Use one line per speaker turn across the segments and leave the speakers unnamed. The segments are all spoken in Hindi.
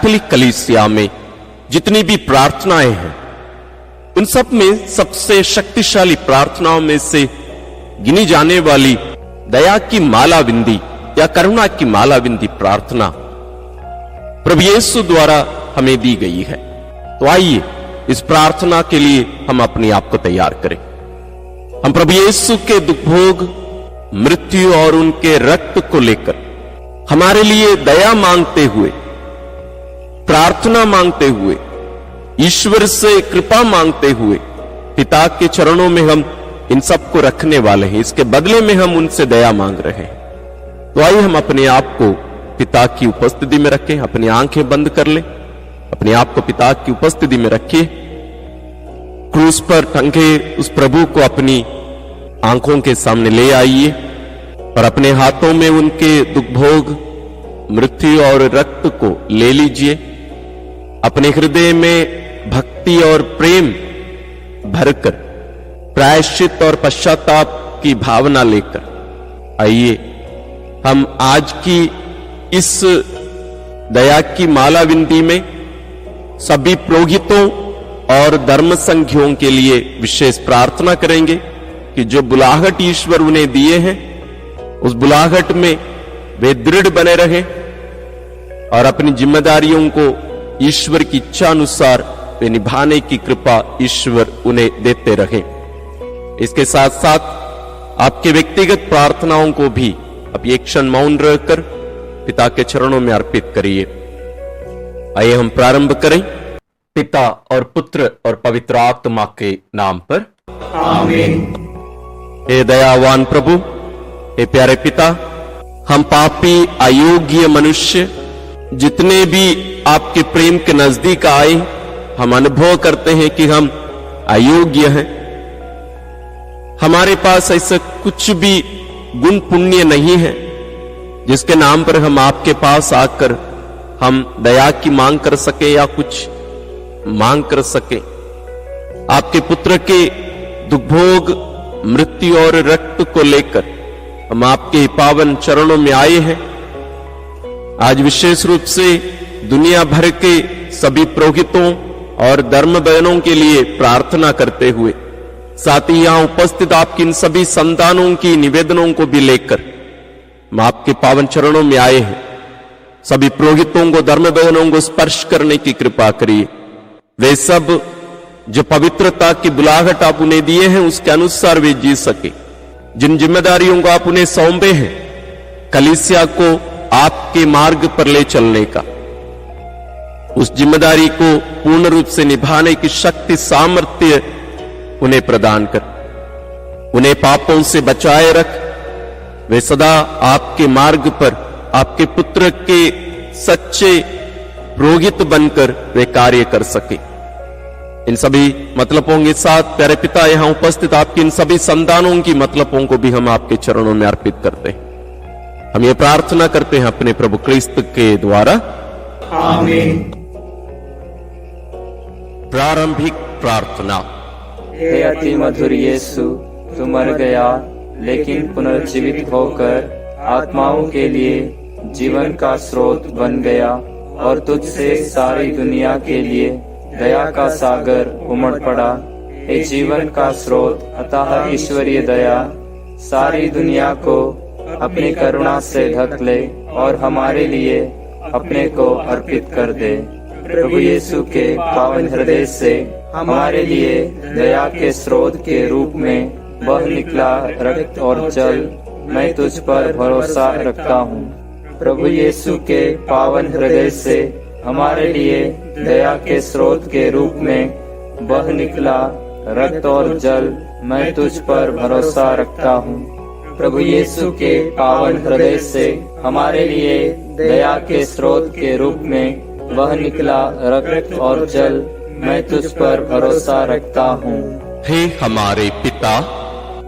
कैथोलिक कलीसिया में जितनी भी प्रार्थनाएं हैं, उन सब में सबसे शक्तिशाली प्रार्थनाओं में से गिनी जाने वाली दया की माला विंदी या करुणा की माला विंदी प्रार्थना प्रभु यीशु द्वारा हमें दी गई है। तो आइए इस प्रार्थना के लिए हम अपने आप को तैयार करें। हम प्रभु यीशु के दुखभोग, मृत्यु और उनके रक्त को लेकर हमारे लिए दया मांगते हुए, प्रार्थना मांगते हुए, ईश्वर से कृपा मांगते हुए पिता के चरणों में हम इन सब को रखने वाले हैं। इसके बदले में हम उनसे दया मांग रहे हैं। तो आइए हम अपने आप को पिता की उपस्थिति में रखें। अपनी आंखें बंद कर लें, अपने आप को पिता की उपस्थिति में रखिए। क्रूस पर टंगे उस प्रभु को अपनी आंखों के सामने ले आइए और अपने हाथों में उनके दुखभोग, मृत्यु और रक्त को ले लीजिए। अपने हृदय में भक्ति और प्रेम भरकर प्रायश्चित और पश्चाताप की भावना लेकर आइए हम आज की इस दया की माला विंदी में सभी पुरोहितों और धर्म संघियों के लिए विशेष प्रार्थना करेंगे कि जो बुलाहट ईश्वर उन्हें दिए हैं, उस बुलाहट में वे दृढ़ बने रहे और अपनी जिम्मेदारियों को ईश्वर की इच्छा अनुसार वे निभाने की कृपा ईश्वर उन्हें देते रहे। इसके साथ साथ आपके व्यक्तिगत प्रार्थनाओं को भी अब एक क्षण मौन रहकर पिता के चरणों में अर्पित करिए। आइए हम प्रारंभ करें पिता और पुत्र और पवित्र आत्मा के नाम पर, आमीन। हे दयावान प्रभु, हे प्यारे पिता, हम पापी अयोग्य मनुष्य जितने भी आपके प्रेम के नजदीक आए, हम अनुभव करते हैं कि हम अयोग्य हैं। हमारे पास ऐसा कुछ भी गुण पुण्य नहीं है जिसके नाम पर हम आपके पास आकर हम दया की मांग कर सके या कुछ मांग कर सके। आपके पुत्र के दुखभोग, मृत्यु और रक्त को लेकर हम आपके पावन चरणों में आए हैं। आज विशेष रूप से दुनिया भर के सभी पुरोहितों और धर्म बहनों के लिए प्रार्थना करते हुए, साथ ही यहां उपस्थित आपकी इन सभी संतानों की निवेदनों को भी लेकर हम आपके पावन चरणों में आए हैं। सभी पुरोहितों को, धर्म बहनों को स्पर्श करने की कृपा करिए। वे सब जो पवित्रता की बुलाहट आप उन्हें दिए हैं, उसके अनुसार वे जी सके। जिन जिम्मेदारियों को आप उन्हें सौंपे हैं, कलीसिया को आपके मार्ग पर ले चलने का, उस जिम्मेदारी को पूर्ण रूप से निभाने की शक्ति, सामर्थ्य उन्हें प्रदान कर। उन्हें पापों से बचाए रख। वे सदा आपके मार्ग पर आपके पुत्र के सच्चे पुरोहित बनकर वे कार्य कर सके। इन सभी मतलबों के साथ प्यारे पिता, यहां उपस्थित आपकी इन सभी संतानों की मतलबों को भी हम आपके चरणों में अर्पित करते हैं। हम ये प्रार्थना करते हैं अपने प्रभु क्रिस्त के द्वारा, आमीन। प्रारंभिक प्रार्थना।
हे अति मधुर यीशु, तू मर गया लेकिन पुनर्जीवित होकर आत्माओं के लिए जीवन का स्रोत बन गया और तुझसे सारी दुनिया के लिए दया का सागर उमड़ पड़ा। हे जीवन का स्रोत अतः ईश्वरीय दया सारी दुनिया को अपनी करुणा से ढक ले और हमारे लिए अपने को अर्पित कर दे। प्रभु यीशु के पावन हृदय से हमारे लिए दया के स्रोत के रूप में बह निकला रक्त और जल, मैं तुझ पर भरोसा रखता हूँ। प्रभु यीशु के पावन हृदय से हमारे लिए दया के स्रोत के रूप में बह निकला रक्त और जल, मैं तुझ पर भरोसा रखता हूँ। प्रभु यीशु के पावन हृदय से हमारे लिए दया के स्रोत के रूप में बह निकला रक्त और जल, मैं तुझ पर भरोसा रखता हूँ।
हे हमारे पिता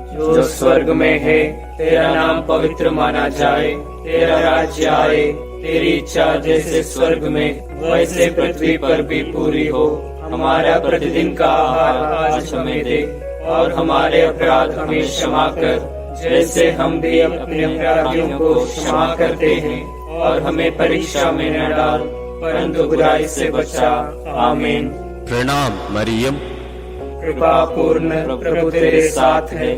जो स्वर्ग में है, तेरा नाम पवित्र माना जाए, तेरा राज्य आए, तेरी इच्छा जैसे स्वर्ग में वैसे पृथ्वी पर भी पूरी हो। हमारा प्रतिदिन का आहार आज हमें दे और हमारे अपराध हमें क्षमा कर, जैसे हम भी अपने अपराधियों को क्षमा करते हैं, और हमें परीक्षा में न डाल परंतु बुराई से बचा। आमीन।
प्रणाम मरियम,
कृपा पूर्ण प्रभु तेरे साथ है,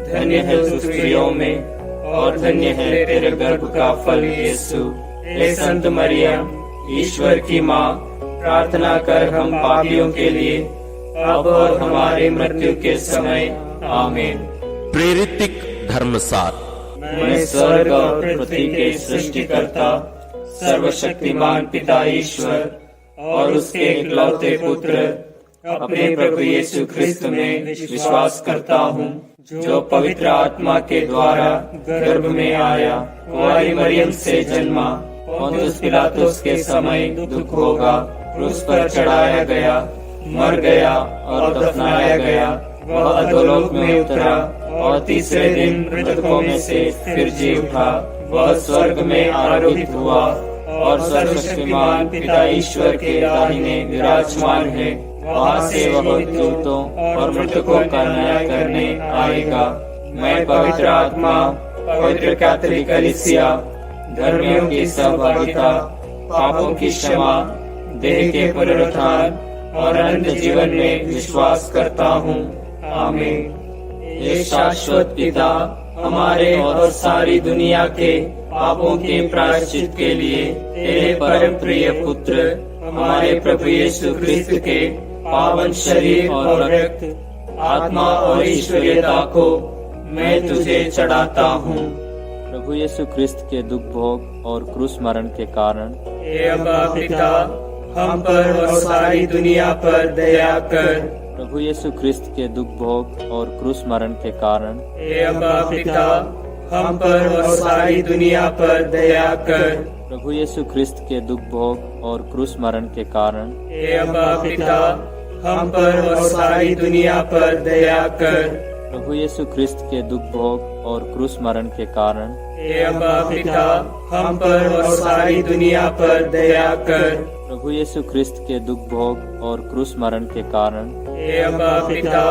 धन्य है तू स्त्रियों में और धन्य है तेरे गर्भ का फल यीशु। हे संत मरियम, ईश्वर की माँ, प्रार्थना कर हम पापियों के लिए, अब और हमारी मृत्यु के समय। आमीन।
प्रेरितिक धर्मसार।
मैं स्वर्ग और पृथ्वी के सृष्टिकर्ता सर्वशक्तिमान पिता ईश्वर और उसके इकलौते पुत्र अपने प्रभु यीशु ख्रिस्त में विश्वास करता हूँ, जो पवित्र आत्मा के द्वारा गर्भ में आया, कुंवारी मरियम से जन्मा, पोंतियुस पिलातुस के समय दुख होगा, क्रूस पर चढ़ाया गया, मर गया और दफनाया गया, वह अधोलोक में उतरा और तीसरे दिन मृतकों में से फिर जी उठा, वह स्वर्ग में आरोहित हुआ और सर्वशक्तिमान पिता ईश्वर के दाहिने विराजमान है। वहाँ से वह जीवितों और मृतकों का न्याय करने आएगा। मैं पवित्र आत्मा, पवित्र कैथोलिक कलीसिया, धर्मियों की सहभागिता, पापों की क्षमा, देह के पुनरुत्थान और अनंत जीवन में विश्वास करता हूँ। आमीन। हे शाश्वत पिता, हमारे और सारी दुनिया के पापों के प्रायश्चित के लिए तेरे परम प्रिय पुत्र हमारे प्रभु यीशु ख्रिस्त के पावन शरीर और रक्त, आत्मा और ईश्वरीयता को मैं तुझे चढ़ाता हूँ।
प्रभु यीशु ख्रिस्त के दुख भोग और क्रूस मरण के कारण
हे अब्बा पिता, हम पर और सारी दुनिया पर दया कर।
प्रभु यीशु ख्रिस्त के दुख भोग और क्रूस मरण के कारण
हे अब्बा पिता, हम पर और सारी दुनिया पर दया कर।
प्रभु यीशु ख्रिस्त के दुख भोग और क्रूस मरण के कारण
हे अब्बा पिता, हम पर और सारी दुनिया पर दया कर।
प्रभु यीशु ख्रिस्त के दुख भोग और क्रूस मरण के कारण
हे अब्बा पिता, हम पर और सारी दुनिया पर दया कर।
प्रभु यीशु ख्रिस्त के दुख भोग और क्रूस मरण के कारण
हे अब्बा पिता,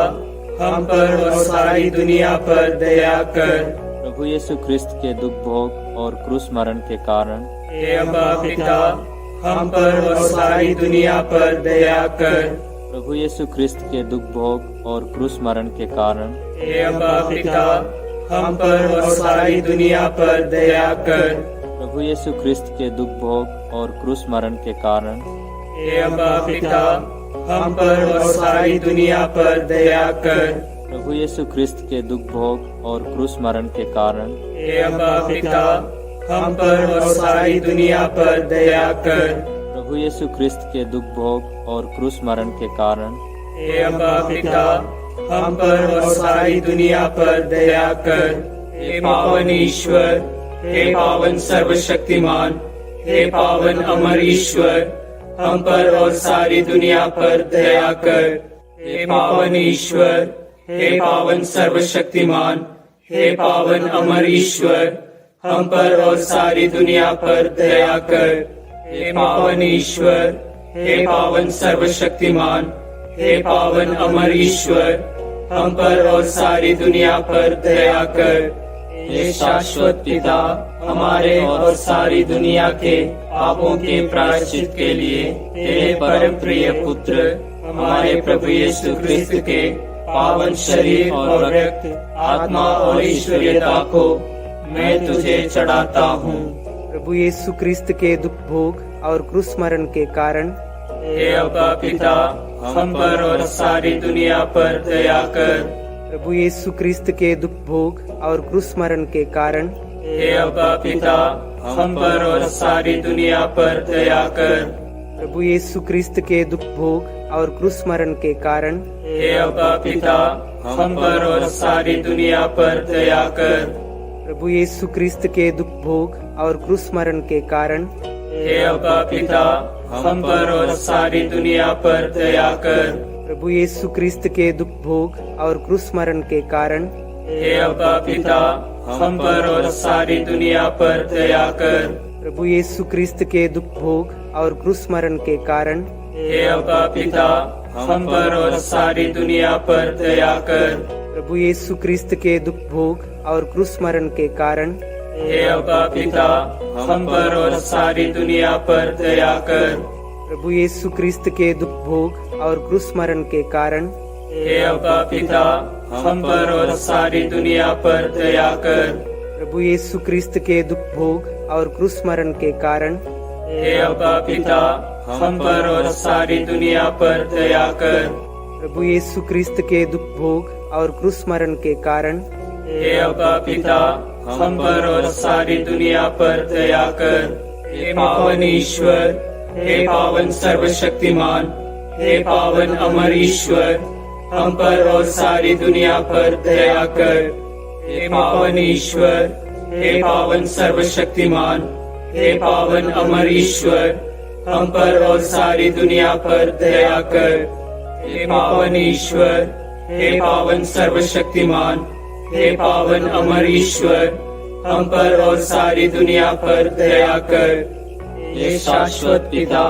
हम पर और सारी दुनिया पर दया कर।
प्रभु यीशु ख्रिस्त के दुख भोग और क्रूस मरण के कारण
हे अब्बा पिता, हम पर और सारी दुनिया पर दया कर।
प्रभु यीशु ख्रिस्त के दुख भोग और क्रूस मरण के कारण
हे अब्बा पिता, हम पर और सारी दुनिया पर दया कर।
प्रभु यीशु ख्रिस्त के दुख भोग और क्रूस मरण के कारण
हे अब्बा पिता, हम पर और सारी दुनिया पर दया कर।
प्रभु यीशु ख्रिस्त के दुख भोग और क्रूस मरण के कारण
हे अब्बा पिता, हम पर और सारी दुनिया पर दया कर।
प्रभु यीशु ख्रिस्त के दुख भोग और क्रूस मरण के कारण
हे अब्बा पिता, हम पर और सारी दुनिया पर दया कर। हे पावन ईश्वर, हे पावन सर्वशक्तिमान, हे पावन अमर ईश्वर, हम पर और सारी दुनिया पर दया कर। हे पावन ईश्वर, हे पावन सर्वशक्तिमान, हे पावन अमर ईश्वर, हम पर और सारी दुनिया पर दया कर। हे पावन ईश्वर, हे पावन सर्वशक्तिमान, हे पावन अमर ईश्वर, हम पर और सारी दुनिया पर दया कर। हे शाश्वत पिता, हमारे और सारी दुनिया के पापों के प्रायश्चित के लिए तेरे परम प्रिय पुत्र हमारे प्रभु यीशु ख्रिस्त के पावन शरीर और रक्त, आत्मा और ईश्वरीयता को मैं तुझे चढ़ाता हूँ।
प्रभु यीशु ख्रिस्त के दुख भोग और क्रूस मरण के कारण
हे अब्बा पिता, हम पर और सारी दुनिया पर दया कर।
प्रभु यीशु ख्रिस्त के दुख भोग और क्रूस मरण के कारण
हे अब्बा पिता, हम पर और सारी दुनिया पर दया कर।
प्रभु यीशु ख्रिस्त के दुख भोग और क्रूस मरण के कारण
हे अब्बा पिता, हम पर और सारी दुनिया पर दया कर।
प्रभु यीशु ख्रिस्त के दुख भोग और क्रूस मरण के कारण
हे अब्बा पिता, हम पर और सारी दुनिया पर दया कर।
प्रभु यीशु ख्रिस्त के दुख भोग और क्रूस मरण के कारण
हे अब्बा पिता, हम पर और सारी दुनिया पर दया कर।
प्रभु यीशु ख्रिस्त के दुख भोग और क्रूस मरण के कारण
हे अब्बा पिता, हम पर और सारी दुनिया पर दया कर।
प्रभु यीशु ख्रिस्त के दुख भोग और क्रूस मरण के कारण
हे अब्बा पिता, हम पर और सारी दुनिया पर दया कर।
प्रभु यीशु क्रिस्त के दुख भोग और क्रूस मरण के कारण
हे अब्बा पिता, हम पर और सारी दुनिया पर दया कर।
प्रभु यीशु क्रिस्त के दुख भोग और क्रूस मरण के कारण
हे अब्बा पिता, हम पर और सारी दुनिया पर दया कर।
प्रभु यीशु क्रिस्त के दुख भोग और क्रूस मरण के कारण
हे अब्बा पिता, हम पर और सारी दुनिया पर दया कर। हे पावन ईश्वर, हे पावन सर्वशक्तिमान, हे पावन अमर ईश्वर, हम पर और सारी दुनिया पर दया कर। हे पावन ईश्वर, हे पावन सर्वशक्तिमान, हे पावन अमर ईश्वर, हम पर और सारी दुनिया पर दया कर। हे पावन ईश्वर, हे पावन सर्वशक्तिमान, हे पावन अमर ईश्वर, हम पर और सारी दुनिया पर दया कर। हे शाश्वत पिता,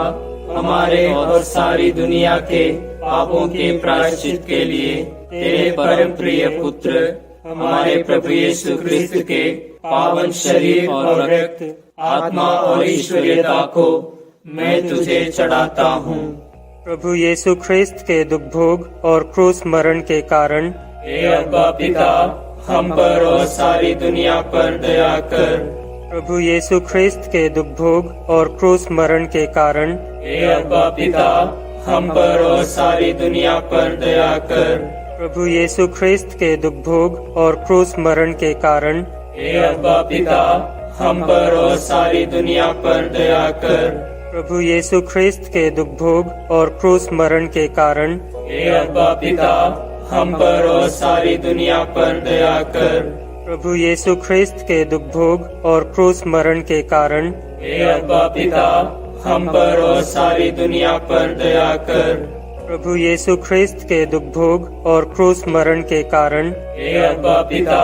हमारे और सारी दुनिया के पापों के प्रायश्चित के लिए तेरे परम प्रिय पुत्र हमारे प्रभु यीशु क्रिस्त के पावन शरीर और रक्त, आत्मा और ईश्वरीयता को मैं तुझे चढ़ाता हूँ।
प्रभु यीशु क्रिस्त के दुख भोग और क्रूस मरण के कारण
हे अब्बा पिता, हम पर और सारी दुनिया पर दया कर।
प्रभु यीशु क्रिस्त के दुख भोग और क्रूस मरण के कारण
हे अब्बा पिता, हम पर और सारी दुनिया पर दया कर।
प्रभु यीशु क्रिस्त के दुख भोग और क्रूस मरण के कारण
हे अब्बा पिता, हम पर और सारी दुनिया पर दया कर।
प्रभु यीशु क्रिस्त के दुख भोग और क्रूस मरण के कारण
हे अब्बा पिता, हम पर और सारी दुनिया पर दया कर।
प्रभु यीशु क्रिस्त के दुख भोग और क्रूस मरण के कारण
हे अब्बा पिता, हम पर और सारी दुनिया पर दया कर।
प्रभु यीशु क्रिस्त के दुख भोग और क्रूस मरण के कारण
हे अब्बा पिता,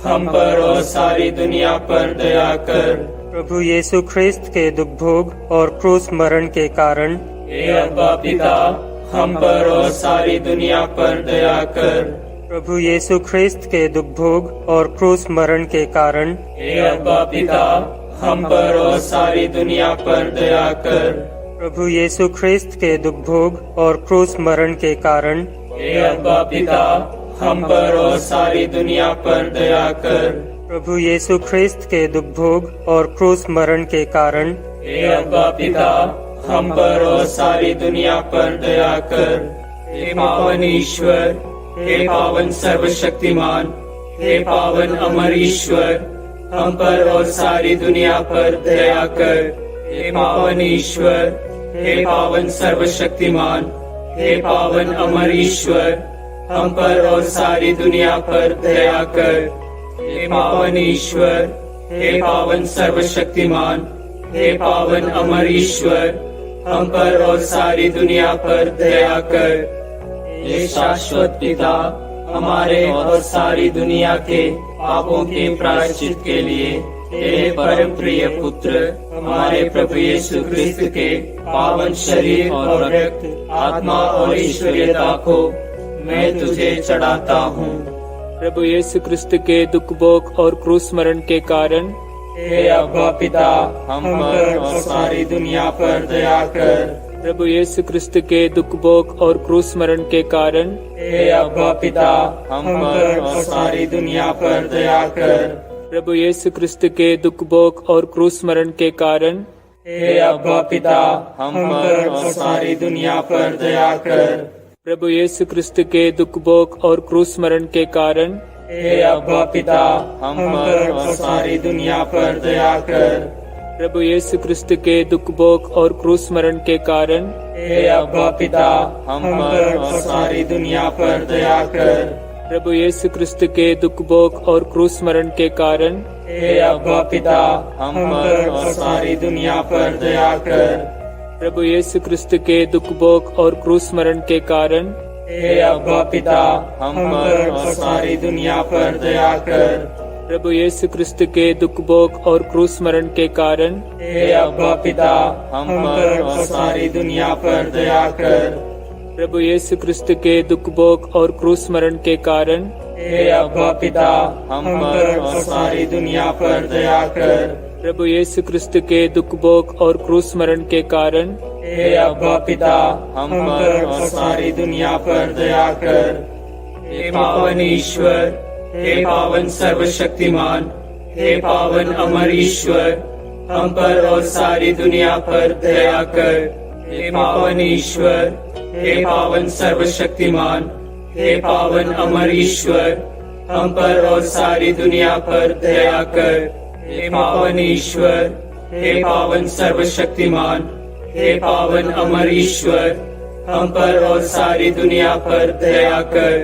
हम पर और सारी दुनिया पर दया कर।
प्रभु यीशु क्रिस्त के दुख भोग और क्रूस मरण के कारण
हे अब्बा पिता, हम पर और सारी दुनिया पर दया कर।
प्रभु यीशु क्रिस्त के दुख भोग और क्रूस मरण के कारण
हे अब्बा पिता, हम पर और सारी दुनिया पर दया कर।
प्रभु यीशु क्रिस्त के दुख भोग और क्रूस मरण के कारण
हे अब्बा पिता, हम पर और सारी दुनिया पर दया कर।
प्रभु यीशु क्रिस्त के दुख भोग और क्रूस मरण के कारण
हे अब्बा पिता, हम पर और सारी दुनिया पर दया कर। हे पावन ईश्वर, हे पावन सर्वशक्तिमान, हे पावन अमर ईश्वर, हम पर और सारी दुनिया पर दया कर। हे पावन ईश्वर, हे पावन सर्वशक्तिमान, हे पावन अमर ईश्वर, हम पर और सारी दुनिया पर दया कर। हे पावन ईश्वर, हे पावन सर्वशक्तिमान, हे पावन अमर ईश्वर, हम पर और सारी दुनिया पर दया कर। हे शाश्वत पिता, हमारे और सारी दुनिया के पापों के प्रायश्चित के लिए तेरे परम प्रिय पुत्र हमारे प्रभु यीशु क्रिस्त के पावन शरीर और रक्त, आत्मा और ईश्वरीयता को मैं तुझे चढ़ाता हूँ।
प्रभु यीशु क्रिस्त के दुख भोग और क्रूस मरण के कारण
हे अब्बा पिता, हम पर और सारी दुनिया पर दया कर।
प्रभु यीशु क्रिस्त के दुख भोग और क्रूस मरण के कारण
हे अब्बा पिता, हम पर और सारी दुनिया पर दया कर।
प्रभु यीशु क्रिस्त के दुख भोग और क्रूस मरण के कारण
हे अब्बा पिता, हम पर और सारी दुनिया पर दया कर।
प्रभु यीशु क्रिस्त के दुख भोग और क्रूस मरण के कारण
हे अब्बा पिता, हम पर और सारी दुनिया पर दया कर।
प्रभु यीशु क्रिस्त के दुख भोग और क्रूस मरण के कारण
हे अब्बा पिता, हम पर और सारी दुनिया पर दया कर।
प्रभु यीशु क्रिस्त के दुख भोग और क्रूस मरण के कारण
हे अब्बा पिता, हम पर और सारी दुनिया पर दया कर।
प्रभु यीशु क्रिस्त के दुख भोग और क्रूस मरण के कारण
हे अब्बा पिता, हम पर और सारी दुनिया पर दया कर।
प्रभु यीशु क्रिस्त के दुख भोग और क्रूस मरण के कारण
हे अब्बा पिता, हम पर और सारी दुनिया पर दया कर।
प्रभु यीशु क्रिस्त के दुख भोग और क्रूस मरण के कारण
हे अब्बा पिता, हम पर और सारी दुनिया पर दया कर।
प्रभु यीशु क्रिस्त के दुख भोग और क्रूस मरण के कारण
हे अब्बा पिता, हम पर और सारी दुनिया पर दया कर। हे पावन ईश्वर, हे पावन सर्वशक्तिमान, हे पावन अमर ईश्वर, हम पर और सारी दुनिया पर दया कर। हे पावन ईश्वर, हे पावन सर्वशक्तिमान, हे पावन अमर ईश्वर, हम पर और सारी दुनिया पर दया कर। हे पावन ईश्वर, हे पावन सर्वशक्तिमान, हे पावन अमर ईश्वर, हम पर और सारी दुनिया पर दया कर।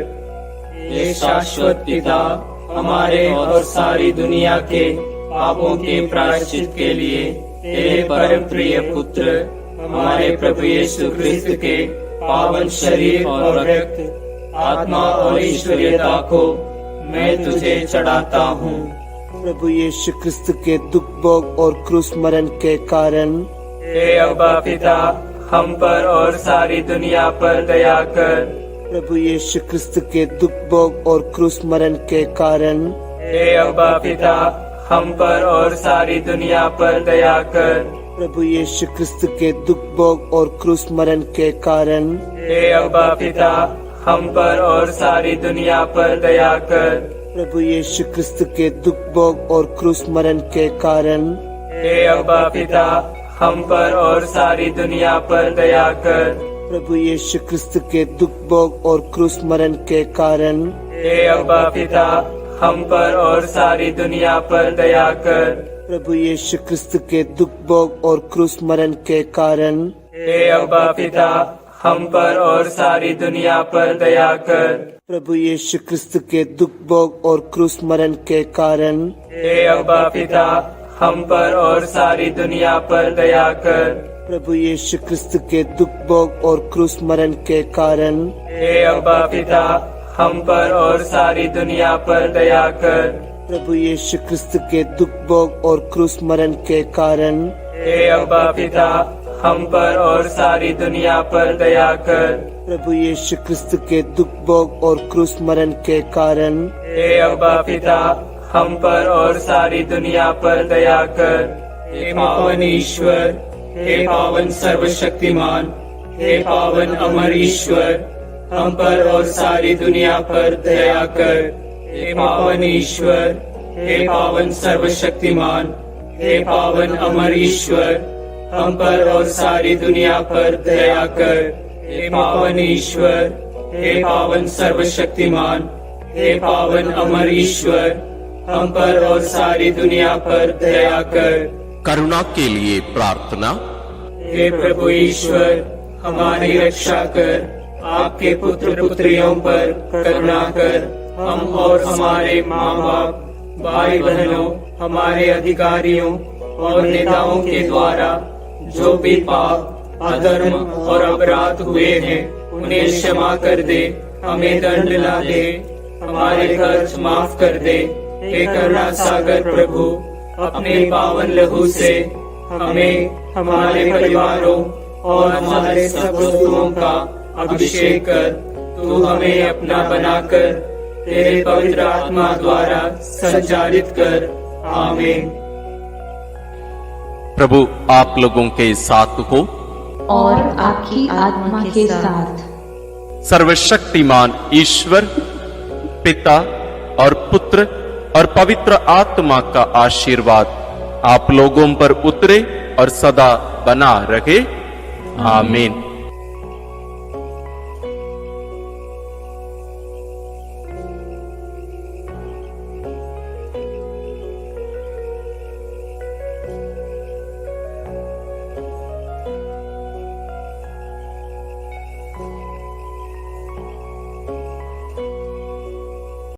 हे शाश्वत पिता, हमारे और सारी दुनिया के पापों के प्रायश्चित के लिए तेरे परम प्रिय पुत्र हमारे प्रभु यीशु क्रिस्त के पावन शरीर और रक्त, आत्मा और ईश्वरीयता को मैं तुझे चढ़ाता हूँ।
प्रभु यीशु क्रिस्त के दुख भोग और क्रूस मरण के कारण
हे अब्बा पिता, हम पर और सारी दुनिया पर दया कर।
प्रभु यीशु क्रिस्त के दुख भोग और क्रूस मरण के कारण
हे अब्बा पिता, हम पर और सारी दुनिया पर दया कर।
प्रभु यीशु क्रिस्त के दुख भोग और क्रूस मरण के कारण
हे अब्बा पिता, हम पर और सारी दुनिया पर दया कर।
प्रभु यीशु क्रिस्त के दुख भोग और क्रूस मरण के कारण
हे अब्बा पिता, हम पर और सारी दुनिया पर दया कर।
प्रभु यीशु क्रिस्त के दुख भोग और क्रूस मरण के कारण
हे अब्बा पिता, हम पर और सारी दुनिया पर दया कर।
प्रभु यीशु क्रिस्त के दुख भोग और क्रूस मरण के कारण
हे अब्बा पिता, हम पर और सारी दुनिया पर दया कर।
प्रभु यीशु क्रिस्त के दुख भोग और क्रूस मरण के कारण
हे अब्बा पिता, हम पर और सारी दुनिया पर दया कर।
प्रभु यीशु क्रिस्त के दुख भोग और क्रूस मरण के कारण
हे अब्बा पिता, हम पर और सारी दुनिया पर दया कर।
प्रभु यीशु क्रिस्त के दुख भोग और क्रूस मरण के कारण
हे अब्बा पिता, हम पर और सारी दुनिया पर दया कर।
प्रभु यीशु क्रिस्त के दुख भोग और क्रूस मरण के कारण
हे अब्बा पिता, हम पर और सारी दुनिया पर दया कर। हे पावन ईश्वर, हे पावन सर्वशक्तिमान, हे पावन अमर ईश्वर, हम पर और सारी दुनिया पर दया कर। हे पावन ईश्वर, हे पावन सर्वशक्तिमान, हे पावन अमर ईश्वर, हम पर और सारी दुनिया पर दया कर। हे पावन ईश्वर, हे पावन सर्वशक्तिमान, हे पावन अमर ईश्वर, हम पर और सारी दुनिया पर दया कर।
करुणा के लिए प्रार्थना।
हे प्रभु ईश्वर, हमारी रक्षा कर। आपके पुत्र पुत्रियों पर करुणा कर। हम और हमारे माँ बाप, भाई बहनों, हमारे अधिकारियों और नेताओं के द्वारा जो भी पाप, अधर्म और अपराध हुए हैं, उन्हें क्षमा कर दे। हमें दंड ला दे, हमारे कर्ज माफ कर दे। हे करुणा सागर प्रभु, अपने पावन लहू से हमें, हमारे परिवारों और हमारे सब वस्तुओं का अभिषेक कर। तू हमें अपना बनाकर तेरे पवित्र आत्मा द्वारा संचालित कर। आमीन।
प्रभु आप लोगों के साथ हो
और आपकी आत्मा के साथ।
सर्वशक्तिमान ईश्वर पिता और पुत्र और पवित्र आत्मा का आशीर्वाद आप लोगों पर उतरे और सदा बना रहे। आमीन।